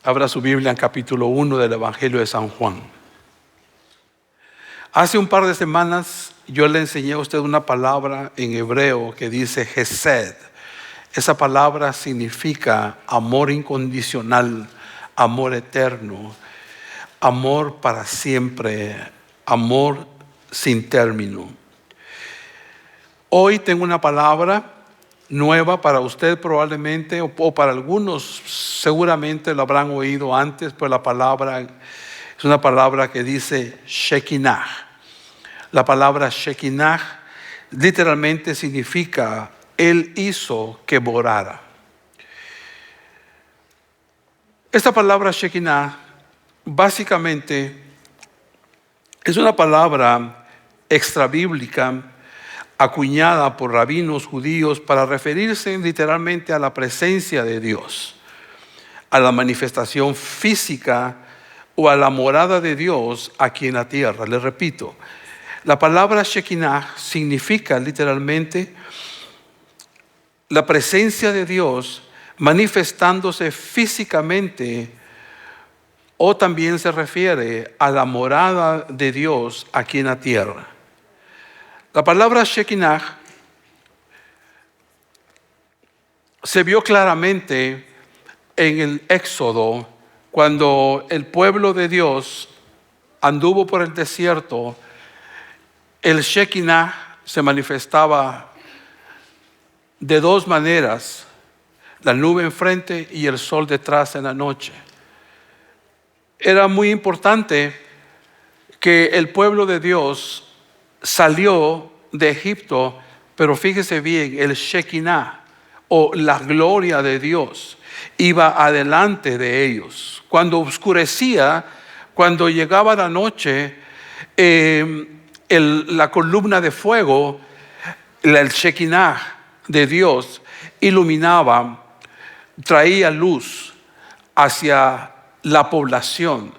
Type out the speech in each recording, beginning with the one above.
Abra su Biblia en capítulo 1 del Evangelio de San Juan. Hace un par de semanas yo le enseñé a usted una palabra en hebreo que dice Hesed. Esa palabra significa amor incondicional, amor eterno, amor para siempre, amor sin término. Hoy tengo una palabra nueva para usted probablemente, o para algunos seguramente lo habrán oído antes, pero la palabra es una palabra que dice Shekinah. La palabra Shekinah literalmente significa Él hizo que morara. Esta palabra Shekinah básicamente es una palabra extrabíblica acuñada por rabinos judíos para referirse literalmente a la presencia de Dios, a la manifestación física o a la morada de Dios aquí en la tierra. Les repito, la palabra Shekinah significa literalmente la presencia de Dios manifestándose físicamente, o también se refiere a la morada de Dios aquí en la tierra. La palabra Shekinah se vio claramente en el Éxodo, cuando el pueblo de Dios anduvo por el desierto. El Shekinah se manifestaba de dos maneras: la nube enfrente y el sol detrás en la noche. Era muy importante que el pueblo de Dios salió de Egipto, pero fíjese bien, el Shekinah o la gloria de Dios iba adelante de ellos. Cuando oscurecía, cuando llegaba la noche, la columna de fuego, el Shekinah de Dios iluminaba, traía luz hacia la población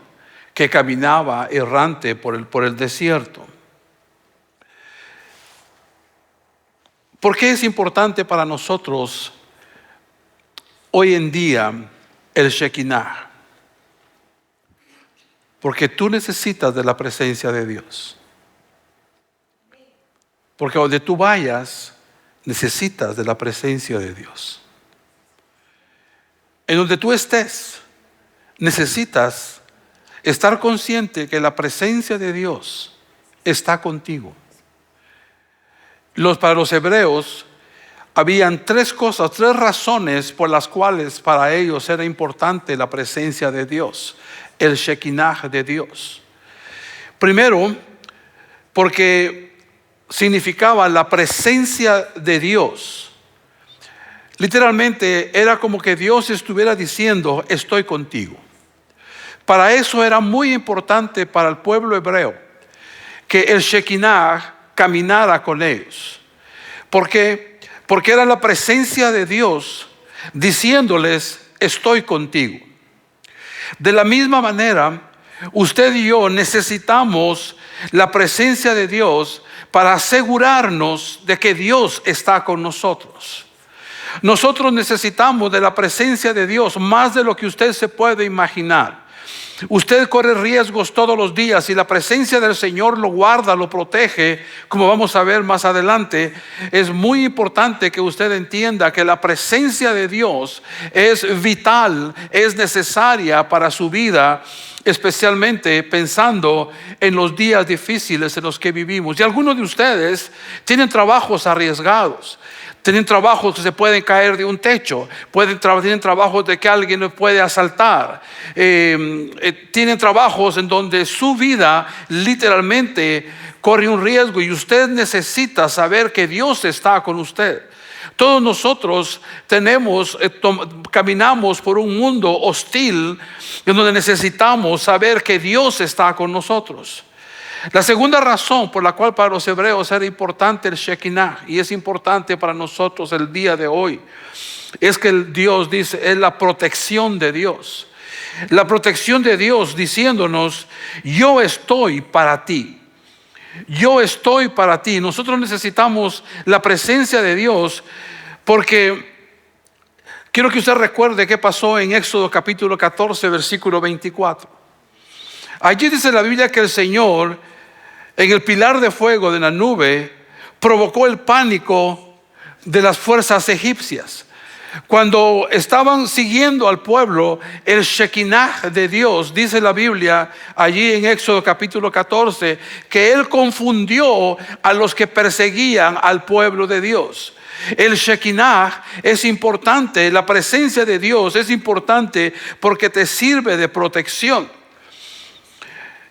que caminaba errante por el desierto. ¿Por qué es importante para nosotros hoy en día el Shekinah? Porque tú necesitas de la presencia de Dios. Porque donde tú vayas, necesitas de la presencia de Dios. En donde tú estés, necesitas estar consciente que la presencia de Dios está contigo. Para los hebreos habían tres razones por las cuales para ellos era importante la presencia de Dios, el Shekinah de Dios. Primero, porque significaba la presencia de Dios. Literalmente era como que Dios estuviera diciendo: estoy contigo. Para eso era muy importante para el pueblo hebreo que el Shekinah caminara con ellos. ¿Por qué? Porque era la presencia de Dios diciéndoles: estoy contigo. De la misma manera, usted y yo necesitamos la presencia de Dios para asegurarnos de que Dios está con nosotros. Nosotros necesitamos de la presencia de Dios más de lo que usted se puede imaginar. Usted corre riesgos todos los días y la presencia del Señor lo guarda, lo protege, como vamos a ver más adelante. Es muy importante que usted entienda que la presencia de Dios es vital, es necesaria para su vida, especialmente pensando en los días difíciles en los que vivimos. Y algunos de ustedes tienen trabajos arriesgados. Tienen trabajos que se pueden caer de un techo, tienen trabajos de que alguien los puede asaltar, tienen trabajos en donde su vida literalmente corre un riesgo y usted necesita saber que Dios está con usted. Todos nosotros caminamos por un mundo hostil en donde necesitamos saber que Dios está con nosotros. La segunda razón por la cual para los hebreos era importante el Shekinah, y es importante para nosotros el día de hoy, es que Dios dice, es la protección de Dios. La protección de Dios diciéndonos: yo estoy para ti. Yo estoy para ti. Nosotros necesitamos la presencia de Dios porque Quiero que usted recuerde qué pasó en Éxodo capítulo 14, versículo 24. Allí dice la Biblia que el Señor, en el pilar de fuego de la nube, provocó el pánico de las fuerzas egipcias. Cuando estaban siguiendo al pueblo, el Shekinah de Dios, dice la Biblia allí en Éxodo capítulo 14, que Él confundió a los que perseguían al pueblo de Dios. El Shekinah es importante, la presencia de Dios es importante porque te sirve de protección.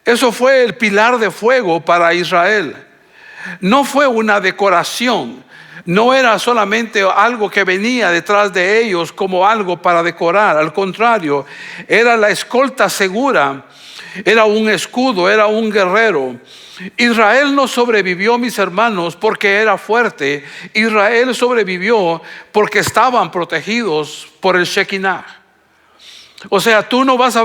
Eso fue el pilar de fuego para Israel. No fue una decoración. No era solamente algo que venía detrás de ellos como algo para decorar. Al contrario, era la escolta segura. Era un escudo, era un guerrero. Israel no sobrevivió, mis hermanos, porque era fuerte. Israel sobrevivió porque estaban protegidos por el Shekinah. O sea, tú no vas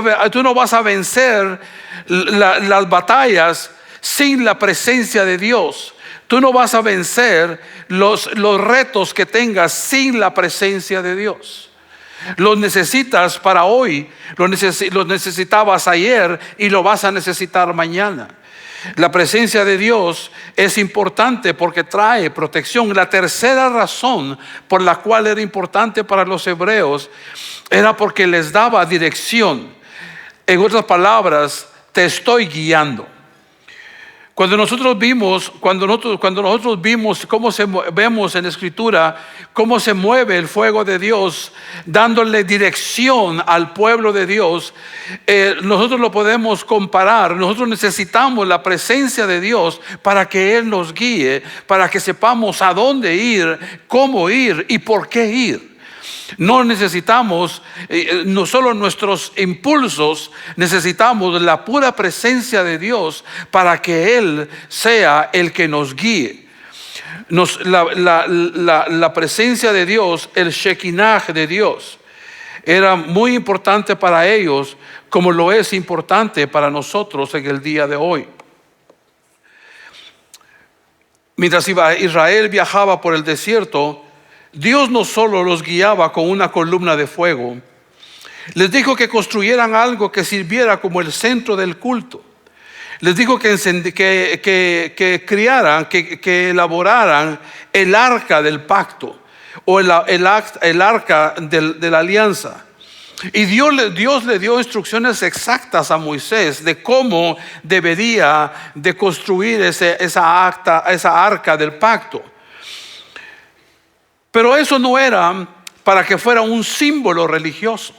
a vencer las batallas sin la presencia de Dios. Tú no vas a vencer los retos que tengas sin la presencia de Dios. Los necesitas para hoy, los necesitabas ayer y lo vas a necesitar mañana. La presencia de Dios es importante porque trae protección. La tercera razón por la cual era importante para los hebreos era porque les daba dirección. En otras palabras, te estoy guiando. Cuando nosotros vimos vemos en la Escritura cómo se mueve el fuego de Dios, dándole dirección al pueblo de Dios, nosotros lo podemos comparar. Nosotros necesitamos la presencia de Dios para que Él nos guíe, para que sepamos a dónde ir, cómo ir y por qué ir. No necesitamos no solo nuestros impulsos, necesitamos la pura presencia de Dios para que Él sea el que nos guíe. La presencia de Dios, el Shekinah de Dios, era muy importante para ellos, como lo es importante para nosotros en el día de hoy. Mientras Israel viajaba por el desierto, Dios no solo los guiaba con una columna de fuego, les dijo que construyeran algo que sirviera como el centro del culto. Les dijo que criaran, que elaboraran el arca del pacto o el arca de la alianza. Y Dios le dio instrucciones exactas a Moisés de cómo debería de construir esa arca del pacto. Pero eso no era para que fuera un símbolo religioso,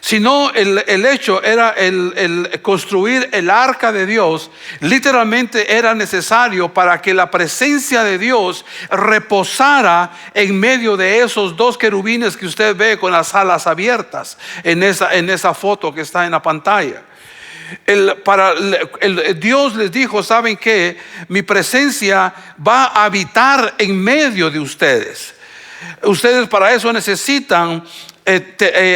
sino el hecho era el construir el arca de Dios. Literalmente era necesario para que la presencia de Dios reposara en medio de esos dos querubines que usted ve con las alas abiertas en esa foto que está en la pantalla. Dios les dijo: ¿saben qué? Mi presencia va a habitar en medio de ustedes. Ustedes para eso necesitan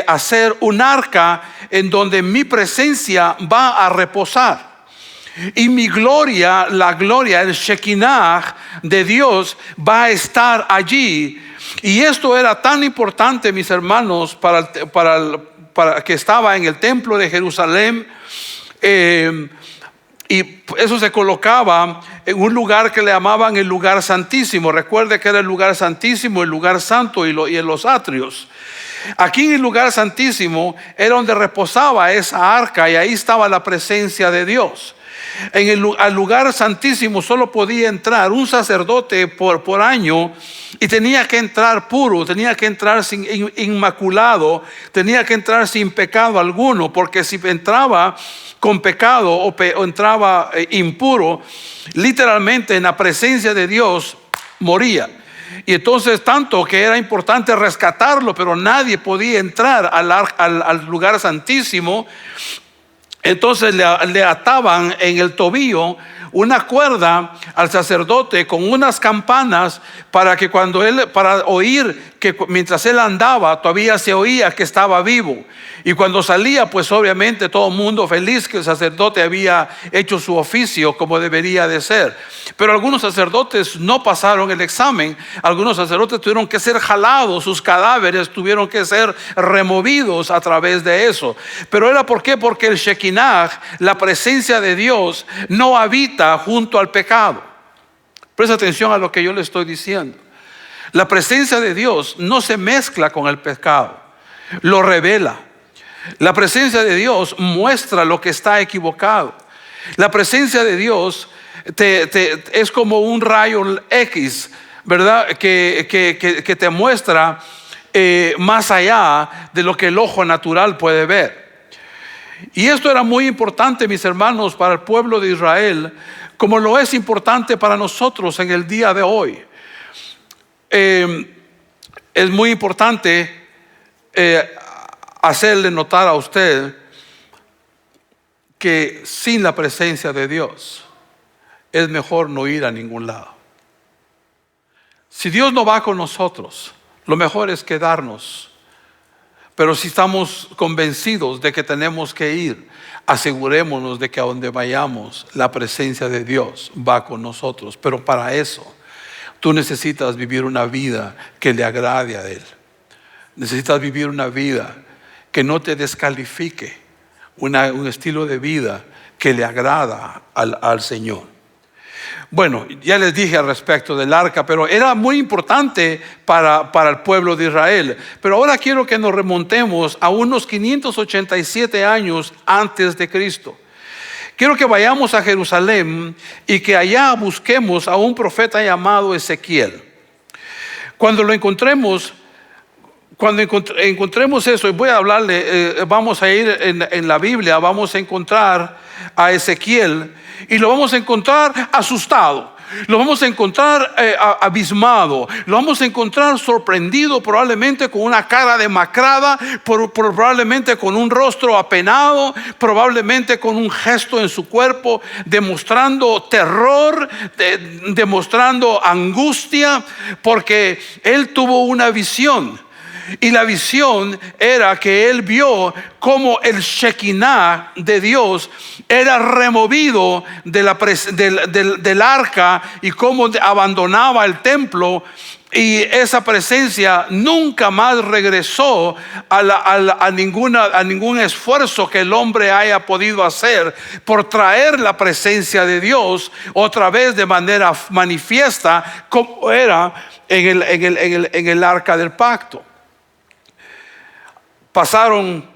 hacer un arca en donde mi presencia va a reposar. Y mi gloria, la gloria, el Shekinah de Dios va a estar allí. Y esto era tan importante, mis hermanos, para que estaba en el templo de Jerusalén. Y eso se colocaba en un lugar que le llamaban el lugar santísimo. Recuerde que era el lugar santísimo, el lugar santo y en los atrios. Aquí en el lugar santísimo era donde reposaba esa arca y ahí estaba la presencia de Dios. Al lugar santísimo solo podía entrar un sacerdote por año, y tenía que entrar puro, tenía que entrar inmaculado, tenía que entrar sin pecado alguno, porque si entraba con pecado o entraba impuro, literalmente en la presencia de Dios moría. Y entonces tanto que era importante rescatarlo, pero nadie podía entrar al lugar santísimo. Entonces le ataban en el tobillo una cuerda al sacerdote con unas campanas para oír que mientras él andaba todavía se oía que estaba vivo. Y cuando salía, pues obviamente todo el mundo feliz que el sacerdote había hecho su oficio como debería de ser. Pero algunos sacerdotes no pasaron el examen. Algunos sacerdotes tuvieron que ser jalados, sus cadáveres tuvieron que ser removidos a través de eso. Pero era ¿por qué? Porque el Shekinah, la presencia de Dios, no habita junto al pecado. Presta atención a lo que yo le estoy diciendo. La presencia de Dios no se mezcla con el pecado, lo revela. La presencia de Dios muestra lo que está equivocado. La presencia de Dios es como un rayo X, ¿verdad? Que te muestra más allá de lo que el ojo natural puede ver. Y esto era muy importante, mis hermanos, para el pueblo de Israel, como lo es importante para nosotros en el día de hoy. Es muy importante hacerle notar a usted que sin la presencia de Dios es mejor no ir a ningún lado. Si Dios no va con nosotros, lo mejor es quedarnos. Pero si estamos convencidos de que tenemos que ir, asegurémonos de que a donde vayamos, la presencia de Dios va con nosotros. Pero para eso, tú necesitas vivir una vida que le agrade a Él. Necesitas vivir una vida que no te descalifique, un estilo de vida que le agrada al Señor. Bueno, ya les dije al respecto del arca, pero era muy importante para el pueblo de Israel. Pero ahora quiero que nos remontemos a unos 587 años antes de Cristo. Quiero que vayamos a Jerusalén y que allá busquemos a un profeta llamado Ezequiel. Cuando lo encontremos, encontremos eso, y voy a hablarle, vamos a ir en la Biblia, vamos a encontrar a Ezequiel y lo vamos a encontrar asustado. Lo vamos a encontrar abismado, lo vamos a encontrar sorprendido, probablemente con una cara demacrada, probablemente con un rostro apenado, probablemente con un gesto en su cuerpo, demostrando terror, demostrando angustia, porque él tuvo una visión. Y la visión era que él vio cómo el Shekinah de Dios era removido del arca y cómo abandonaba el templo. Y esa presencia nunca más regresó a ningún esfuerzo que el hombre haya podido hacer por traer la presencia de Dios otra vez de manera manifiesta, como era en el arca del pacto. Pasaron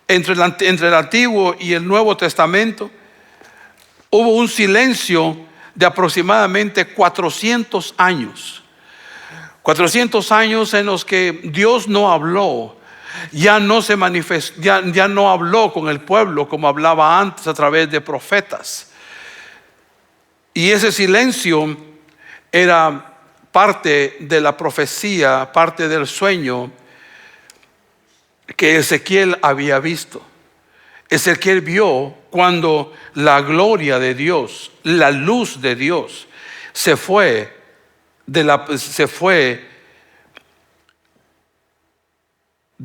entre el Antiguo y el Nuevo Testamento. Hubo un silencio de aproximadamente 400 años. 400 años en los que Dios no habló. Ya no se manifestó, ya no habló con el pueblo como hablaba antes a través de profetas. Y ese silencio era parte de la profecía, parte del sueño que Ezequiel había visto. Ezequiel vio cuando la gloria de Dios, la luz de Dios se fue de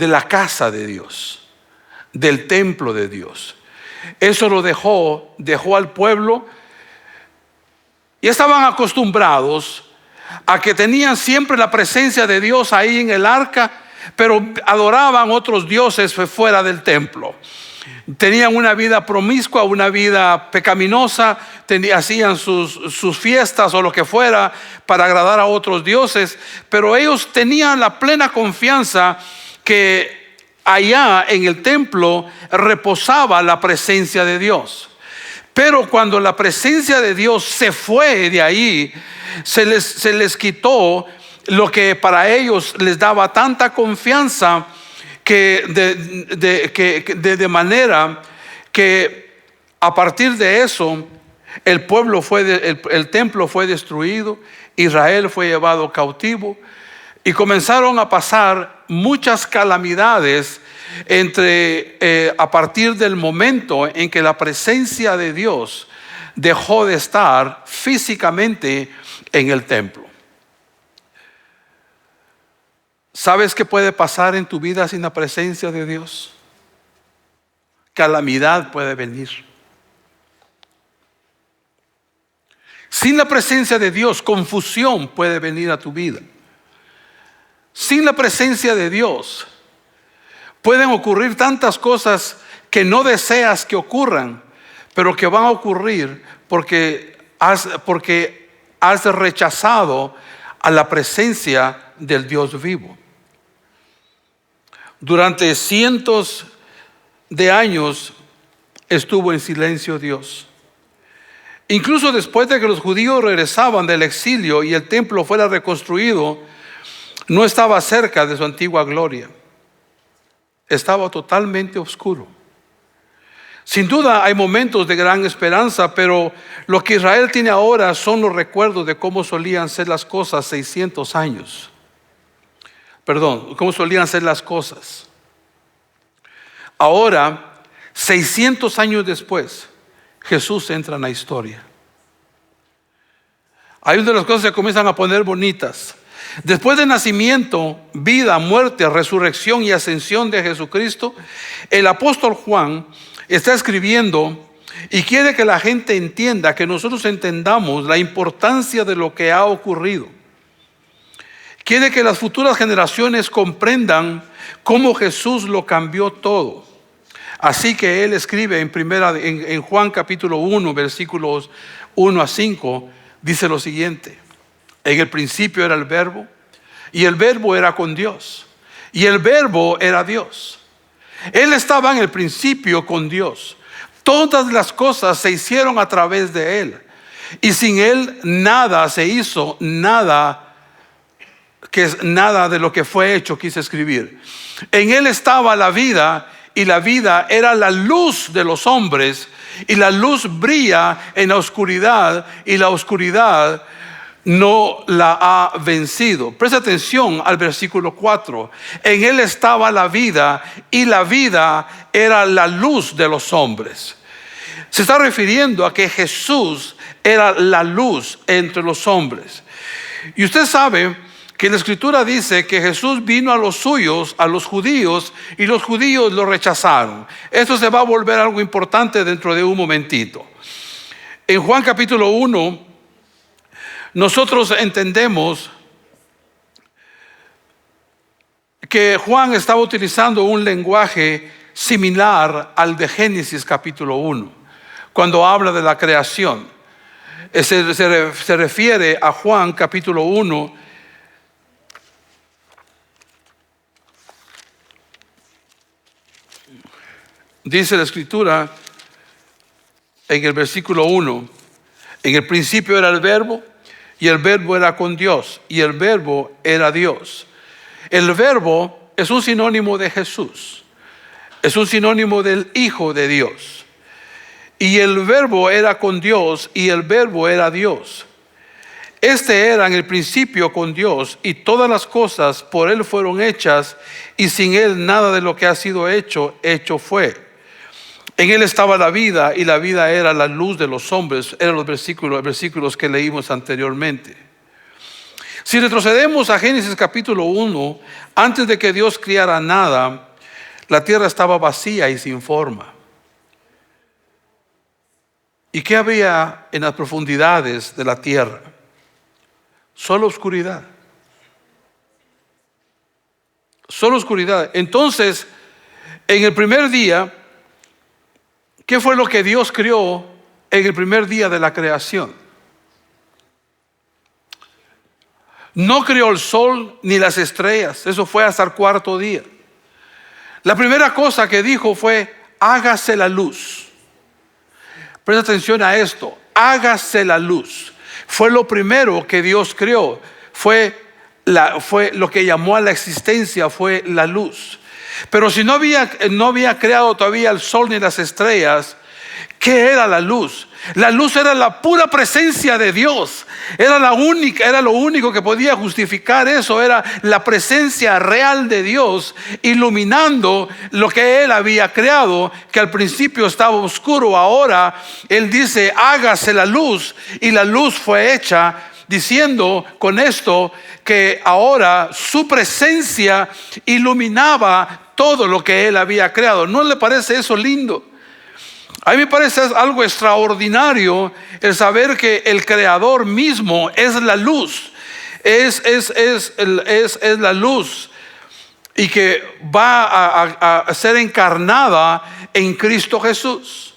la casa de Dios, del templo de Dios. Eso lo dejó al pueblo, y estaban acostumbrados a que tenían siempre la presencia de Dios ahí en el arca, pero adoraban otros dioses fuera del templo. Tenían una vida promiscua, una vida pecaminosa, hacían sus fiestas o lo que fuera para agradar a otros dioses, pero ellos tenían la plena confianza que allá en el templo reposaba la presencia de Dios. Pero cuando la presencia de Dios se fue de ahí, se les quitó lo que para ellos les daba tanta confianza, que de manera que a partir de eso el templo fue destruido, Israel fue llevado cautivo y comenzaron a pasar muchas calamidades a partir del momento en que la presencia de Dios dejó de estar físicamente en el templo. ¿Sabes qué puede pasar en tu vida sin la presencia de Dios? Calamidad puede venir. Sin la presencia de Dios, confusión puede venir a tu vida. Sin la presencia de Dios, pueden ocurrir tantas cosas que no deseas que ocurran, pero que van a ocurrir porque has rechazado a la presencia del Dios vivo. Durante cientos de años estuvo en silencio Dios. Incluso después de que los judíos regresaban del exilio y el templo fuera reconstruido, no estaba cerca de su antigua gloria. Estaba totalmente oscuro. Sin duda hay momentos de gran esperanza, pero lo que Israel tiene ahora son los recuerdos de cómo solían ser las cosas 600 años. Cómo solían ser las cosas. Ahora, 600 años después, Jesús entra en la historia. Hay una de las cosas que se comienzan a poner bonitas. Después del nacimiento, vida, muerte, resurrección y ascensión de Jesucristo, el apóstol Juan está escribiendo y quiere que la gente entienda, que nosotros entendamos la importancia de lo que ha ocurrido. Quiere que las futuras generaciones comprendan cómo Jesús lo cambió todo. Así que él escribe en Juan capítulo 1, versículos 1 a 5, dice lo siguiente: en el principio era el Verbo, y el Verbo era con Dios, y el Verbo era Dios. Él estaba en el principio con Dios. Todas las cosas se hicieron a través de Él, y sin Él nada se hizo, nada de lo que fue hecho, quise escribir. En Él estaba la vida, y la vida era la luz de los hombres, y la luz brilla en la oscuridad, y la oscuridad no la ha vencido. Presta atención al versículo 4. En Él estaba la vida, y la vida era la luz de los hombres. Se está refiriendo a que Jesús era la luz entre los hombres. Y usted sabe que la Escritura dice que Jesús vino a los suyos, a los judíos, y los judíos lo rechazaron. Esto se va a volver algo importante dentro de un momentito. En Juan capítulo 1, nosotros entendemos que Juan estaba utilizando un lenguaje similar al de Génesis capítulo 1, cuando habla de la creación. Se refiere a Juan capítulo 1, dice la Escritura en el versículo 1: en el principio era el Verbo, y el Verbo era con Dios, y el Verbo era Dios. El Verbo es un sinónimo de Jesús, es un sinónimo del Hijo de Dios. Y el Verbo era con Dios, y el Verbo era Dios. Este era en el principio con Dios, y todas las cosas por Él fueron hechas, y sin Él nada de lo que ha sido hecho fue. En Él estaba la vida, y la vida era la luz de los hombres. Eran los versículos que leímos anteriormente. Si retrocedemos a Génesis capítulo 1, antes de que Dios criara nada, la tierra estaba vacía y sin forma. ¿Y qué había en las profundidades de la tierra? Solo oscuridad. Solo oscuridad. Entonces, en el primer día, ¿qué fue lo que Dios creó en el primer día de la creación? No creó el sol ni las estrellas. Eso fue hasta el cuarto día. La primera cosa que dijo fue: hágase la luz. Presta atención a esto: hágase la luz. Fue lo primero que Dios creó. Fue lo que llamó a la existencia, fue la luz. Pero si no había creado todavía el sol ni las estrellas, ¿qué era la luz? La luz era la pura presencia de Dios. Era lo único que podía justificar eso. Era la presencia real de Dios iluminando lo que Él había creado, que al principio estaba oscuro. Ahora Él dice: hágase la luz, y la luz fue hecha diciendo con esto que ahora su presencia iluminaba todo lo que él había creado. ¿No le parece eso lindo? A mí me parece algo extraordinario el saber que el Creador mismo es la luz, es la luz, y que va a ser encarnada en Cristo Jesús.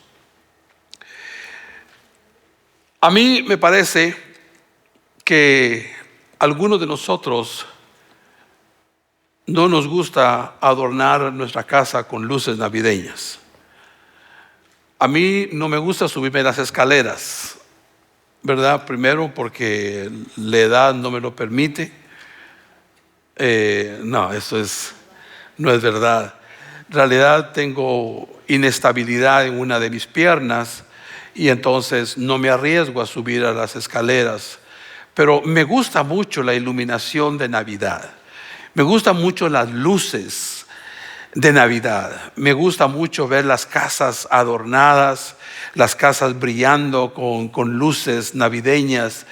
A mí me parece que algunos de nosotros no nos gusta adornar nuestra casa con luces navideñas. A mí no me gusta subirme las escaleras, ¿verdad? Primero porque la edad no me lo permite. No, no es verdad. En realidad tengo inestabilidad en una de mis piernas y entonces no me arriesgo a subir a las escaleras. Pero me gusta mucho la iluminación de Navidad. Me gustan mucho las luces de Navidad. Me gusta mucho ver las casas adornadas, las casas brillando con luces navideñas,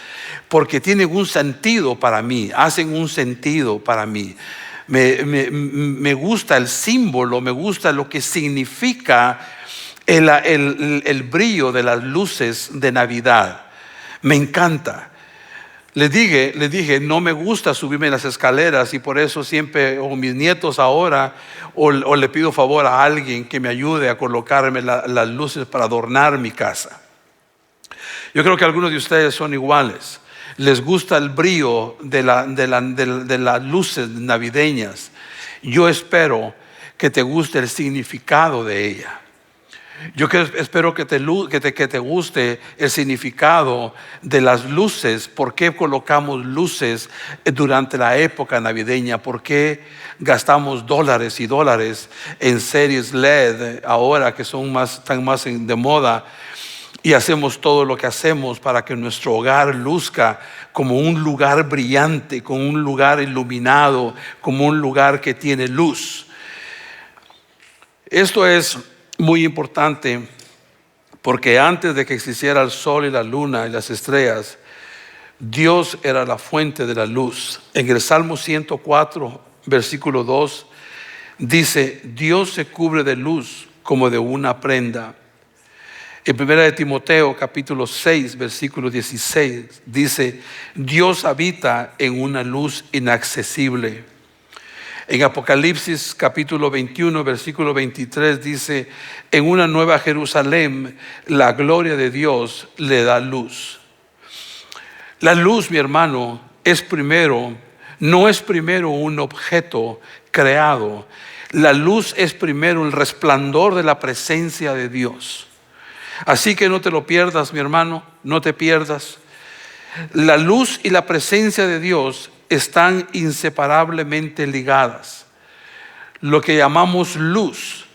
porque tienen un sentido para mí, hacen un sentido para mí. Me gusta el símbolo, me gusta lo que significa el brillo de las luces de Navidad. Me encanta. Les dije, no me gusta subirme las escaleras, y por eso siempre, o mis nietos ahora, o le pido favor a alguien que me ayude a colocarme las luces para adornar mi casa. Yo creo que algunos de ustedes son iguales. Les gusta el brillo de las luces navideñas. Yo espero que te guste el significado de ella. Yo espero que te guste el significado de las luces. ¿Por qué colocamos luces durante la época navideña? ¿Por qué gastamos dólares y dólares en series LED ahora que están más de moda? Y hacemos todo lo que hacemos para que nuestro hogar luzca como un lugar brillante, como un lugar iluminado, como un lugar que tiene luz. Esto es muy importante porque antes de que existiera el sol y la luna y las estrellas, Dios era la fuente de la luz. En el Salmo 104, versículo 2, dice: Dios se cubre de luz como de una prenda. En 1 de Timoteo, capítulo 6, versículo 16, dice: Dios habita en una luz inaccesible. En Apocalipsis capítulo 21, versículo 23 dice: en una nueva Jerusalén la gloria de Dios le da luz. La luz, mi hermano, no es primero un objeto creado. La luz es primero el resplandor de la presencia de Dios. Así que no te lo pierdas, mi hermano, no te pierdas. La luz y la presencia de Dios están inseparablemente ligadas. Lo que llamamos luz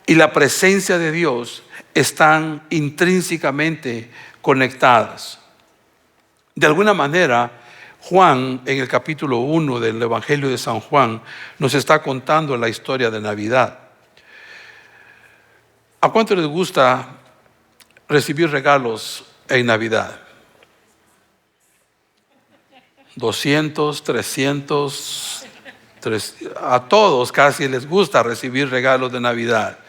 y la presencia de Dios están intrínsecamente conectadas. De alguna manera, Juan, en el capítulo 1 del Evangelio de San Juan, nos está contando la historia de Navidad. ¿A cuánto les gusta recibir regalos en Navidad? 200, 300, a todos casi les gusta recibir regalos de Navidad.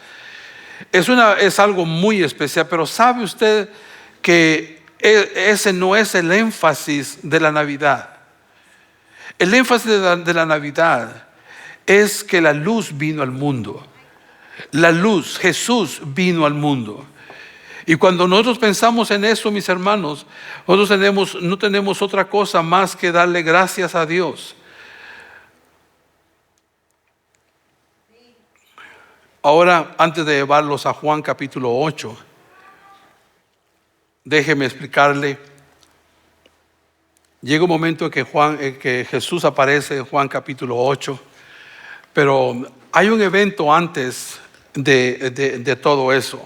Es algo muy especial, pero ¿sabe usted que ese no es el énfasis de la Navidad? El énfasis de la Navidad es que la luz vino al mundo. La luz, Jesús vino al mundo. Y cuando nosotros pensamos en eso, mis hermanos, nosotros no tenemos otra cosa más que darle gracias a Dios. Ahora, antes de llevarlos a Juan capítulo 8, déjeme explicarle. Llega un momento en que Jesús aparece en Juan capítulo 8, pero hay un evento antes de todo eso.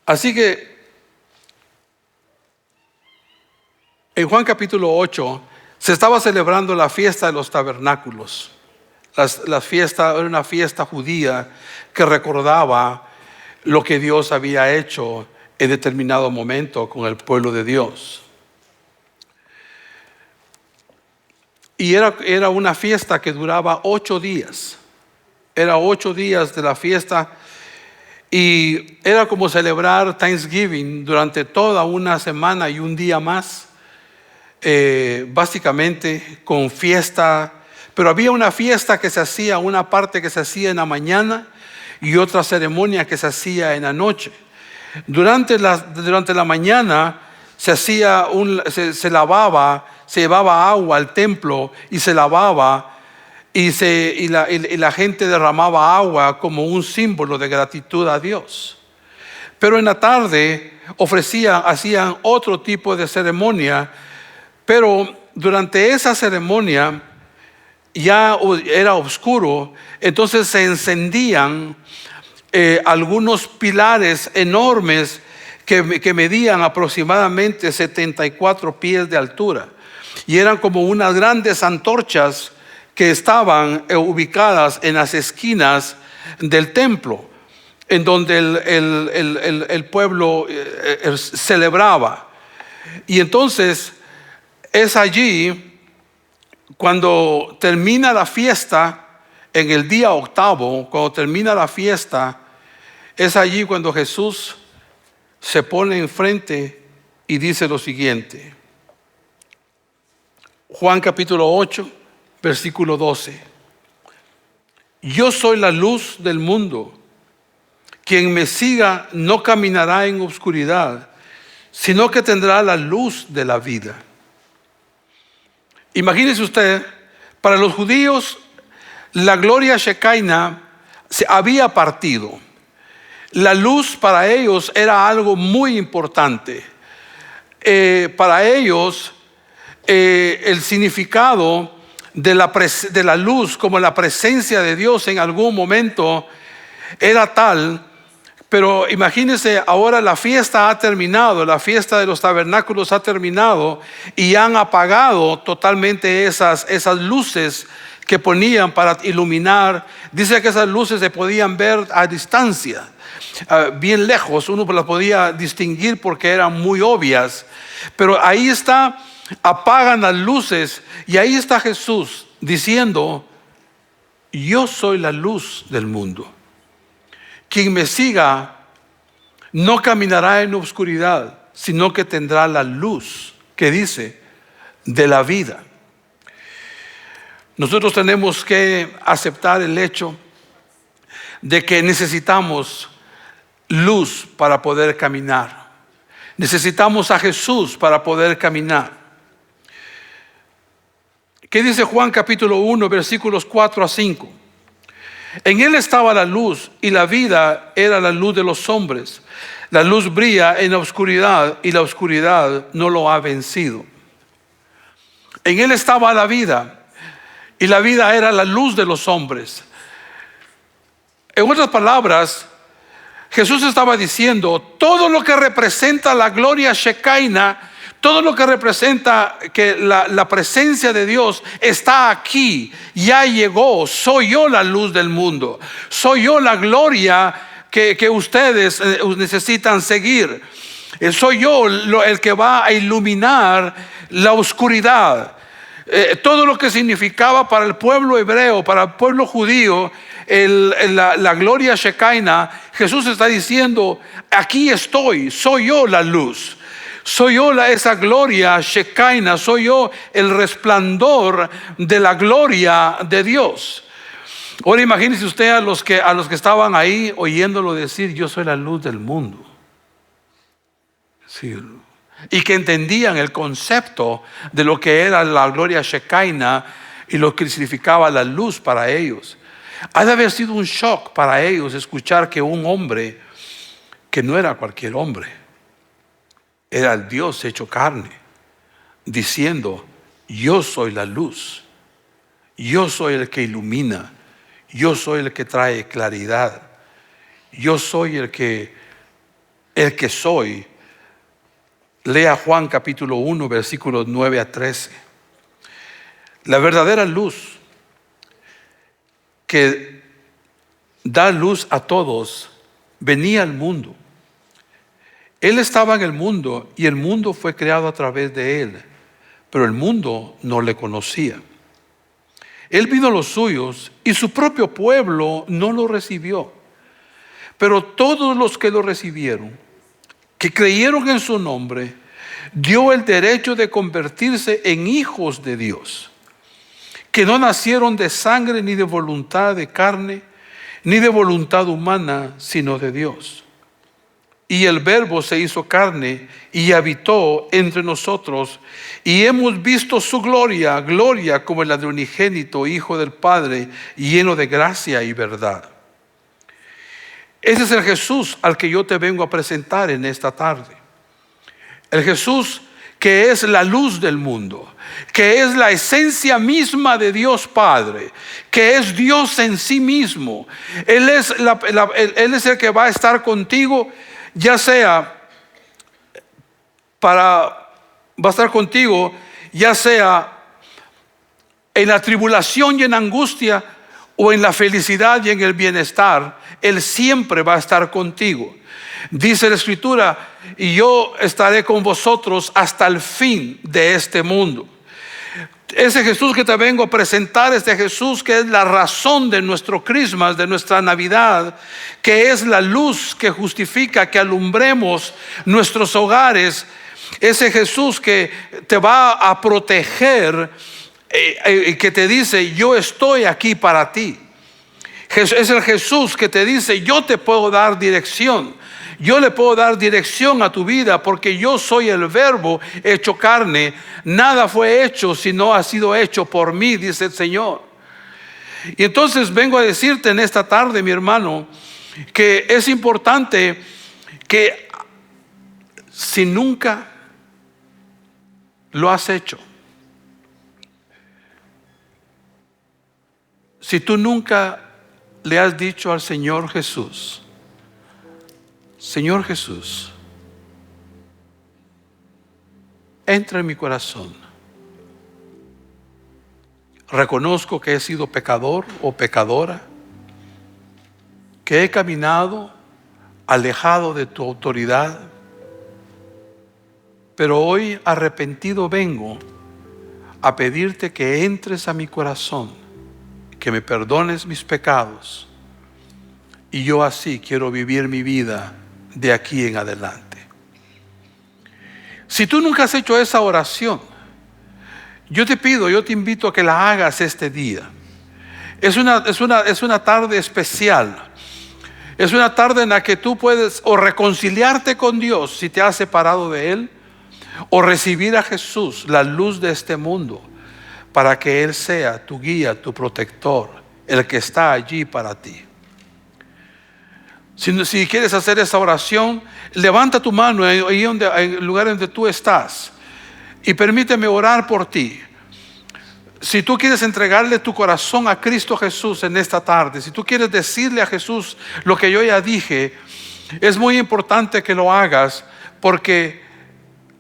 Así que en Juan capítulo 8 se estaba celebrando la fiesta de los tabernáculos. La fiesta era una fiesta judía que recordaba lo que Dios había hecho en determinado momento con el pueblo de Dios. Y era una fiesta que duraba 8 días. Era 8 días de la fiesta. Y era como celebrar Thanksgiving durante toda una semana y un día más. Básicamente con fiesta. Pero había una fiesta que se hacía, una parte que se hacía en la mañana y otra ceremonia que se hacía en la noche. Durante la mañana se lavaba, se llevaba agua al templo y se lavaba y la gente derramaba agua como un símbolo de gratitud a Dios. Pero en la tarde hacían otro tipo de ceremonia, pero durante esa ceremonia ya era oscuro, entonces se encendían algunos pilares enormes que medían aproximadamente 74 pies de altura y eran como unas grandes antorchas que estaban ubicadas en las esquinas del templo, en donde el pueblo celebraba. Y entonces es allí cuando termina la fiesta, en el día octavo, cuando termina la fiesta, es allí cuando Jesús se pone enfrente y dice lo siguiente. Juan capítulo 8, versículo 12. Yo soy la luz del mundo. Quien me siga no caminará en oscuridad, sino que tendrá la luz de la vida. Imagínese usted, para los judíos, la gloria Shekinah se había partido. La luz para ellos era algo muy importante. Para ellos, el significado de la luz como la presencia de Dios en algún momento era tal. Pero imagínense, ahora la fiesta ha terminado, la fiesta de los tabernáculos ha terminado y han apagado totalmente esas luces que ponían para iluminar. Dice que esas luces se podían ver a distancia, bien lejos, uno las podía distinguir porque eran muy obvias. Pero ahí está, apagan las luces y ahí está Jesús diciendo: yo soy la luz del mundo. Quien me siga no caminará en oscuridad, sino que tendrá la luz, que dice, de la vida. Nosotros tenemos que aceptar el hecho de que necesitamos luz para poder caminar. Necesitamos a Jesús para poder caminar. ¿Qué dice Juan capítulo 1, versículos 4 a 5? En él estaba la luz y la vida era la luz de los hombres. La luz brilla en la oscuridad y la oscuridad no lo ha vencido. En él estaba la vida y la vida era la luz de los hombres. En otras palabras, Jesús estaba diciendo: todo lo que representa la gloria Shekinah, todo lo que representa que la presencia de Dios está aquí, ya llegó. Soy yo la luz del mundo. Soy yo la gloria que ustedes necesitan seguir. Soy yo el que va a iluminar la oscuridad. Todo lo que significaba para el pueblo hebreo, para el pueblo judío, la gloria Shekinah, Jesús está diciendo: aquí estoy, soy yo la luz. Soy yo esa gloria Shekinah, soy yo el resplandor de la gloria de Dios. Ahora imagínese usted a los que estaban ahí oyéndolo decir: yo soy la luz del mundo. Sí. Y que entendían el concepto de lo que era la gloria Shekinah y lo que significaba la luz para ellos. Ha de haber sido un shock para ellos escuchar que un hombre, que no era cualquier hombre, era el Dios hecho carne, diciendo: yo soy la luz, yo soy el que ilumina, yo soy el que trae claridad, yo soy el que soy. Lea Juan capítulo 1, versículos 9 a 13. La verdadera luz que da luz a todos venía al mundo. Él estaba en el mundo y el mundo fue creado a través de Él, pero el mundo no le conocía. Él vino a los suyos y su propio pueblo no lo recibió. Pero todos los que lo recibieron, que creyeron en su nombre, dio el derecho de convertirse en hijos de Dios, que no nacieron de sangre ni de voluntad de carne, ni de voluntad humana, sino de Dios. Y el Verbo se hizo carne y habitó entre nosotros, y hemos visto su gloria, gloria como la de unigénito Hijo del Padre, lleno de gracia y verdad. Ese es el Jesús al que yo te vengo a presentar en esta tarde. El Jesús que es la luz del mundo, que es la esencia misma de Dios Padre, que es Dios en sí mismo. Él es el que va a estar contigo, ya sea en la tribulación y en angustia, o en la felicidad y en el bienestar. Él siempre va a estar contigo. Dice la Escritura: y yo estaré con vosotros hasta el fin de este mundo. Ese Jesús que te vengo a presentar, este Jesús que es la razón de nuestro Christmas, de nuestra Navidad, que es la luz que justifica que alumbremos nuestros hogares. Ese Jesús que te va a proteger, que te dice: yo estoy aquí para ti. Es el Jesús que te dice: yo te puedo dar dirección. Yo le puedo dar dirección a tu vida, porque yo soy el Verbo hecho carne. Nada fue hecho si no ha sido hecho por mí, dice el Señor. Y entonces vengo a decirte en esta tarde, mi hermano, que es importante que, si nunca lo has hecho, si tú nunca le has dicho al Señor Jesús: Señor Jesús, entra en mi corazón. Reconozco que he sido pecador o pecadora, que he caminado alejado de tu autoridad, pero hoy arrepentido vengo a pedirte que entres a mi corazón, que me perdones mis pecados, y yo así quiero vivir mi vida de aquí en adelante. Si tú nunca has hecho esa oración, yo te invito a que la hagas este día. Es una tarde especial. Es una tarde en la que tú puedes o reconciliarte con Dios si te has separado de Él, o recibir a Jesús, la luz de este mundo, para que Él sea tu guía, tu protector, el que está allí para ti. Si quieres hacer esa oración, levanta tu mano ahí en el lugar donde tú estás y permíteme orar por ti. Si tú quieres entregarle tu corazón a Cristo Jesús en esta tarde, si tú quieres decirle a Jesús lo que yo ya dije, es muy importante que lo hagas, porque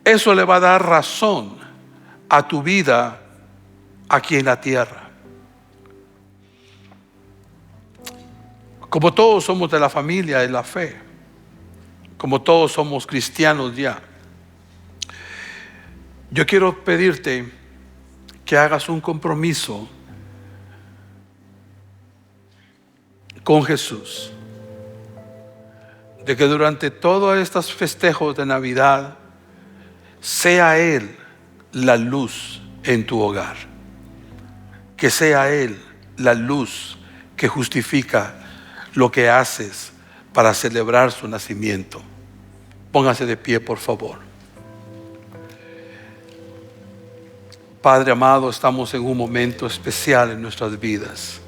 eso le va a dar razón a tu vida aquí en la tierra. Como todos somos de la familia de la fe, como todos somos cristianos ya, yo quiero pedirte que hagas un compromiso con Jesús, de que durante todos estos festejos de Navidad sea Él la luz en tu hogar, que sea Él la luz que justifica lo que haces para celebrar su nacimiento. Póngase de pie, por favor. Padre amado, estamos en un momento especial en nuestras vidas,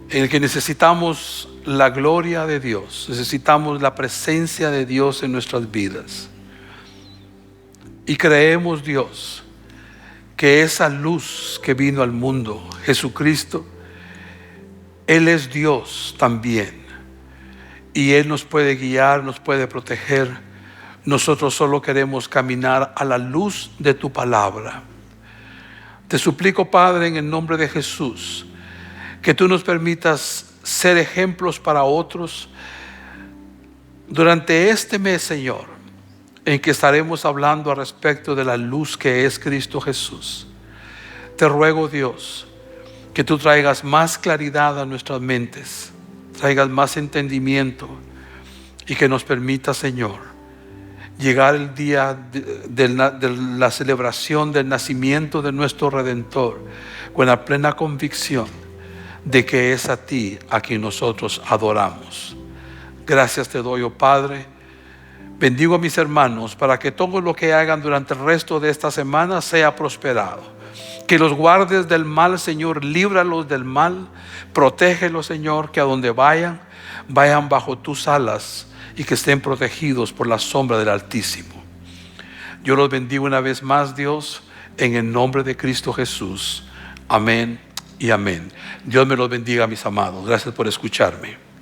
en el que necesitamos la gloria de Dios, necesitamos la presencia de Dios en nuestras vidas. Y creemos, Dios, que esa luz que vino al mundo, Jesucristo, Él es Dios también, y Él nos puede guiar, nos puede proteger. Nosotros solo queremos caminar a la luz de tu palabra. Te suplico, Padre, en el nombre de Jesús, que tú nos permitas ser ejemplos para otros, Durante este mes, Señor, en que estaremos hablando al respecto de la luz que es Cristo Jesús, te ruego, Dios, que tú traigas más claridad a nuestras mentes, traigas más entendimiento y que nos permita, Señor, llegar el día de la celebración del nacimiento de nuestro Redentor con la plena convicción de que es a ti a quien nosotros adoramos. Gracias te doy, oh Padre. Bendigo a mis hermanos para que todo lo que hagan durante el resto de esta semana sea prosperado. Que los guardes del mal, Señor, líbralos del mal, protégelos, Señor, que a donde vayan, vayan bajo tus alas y que estén protegidos por la sombra del Altísimo. Yo los bendigo una vez más, Dios, en el nombre de Cristo Jesús. Amén y amén. Dios me los bendiga, mis amados. Gracias por escucharme.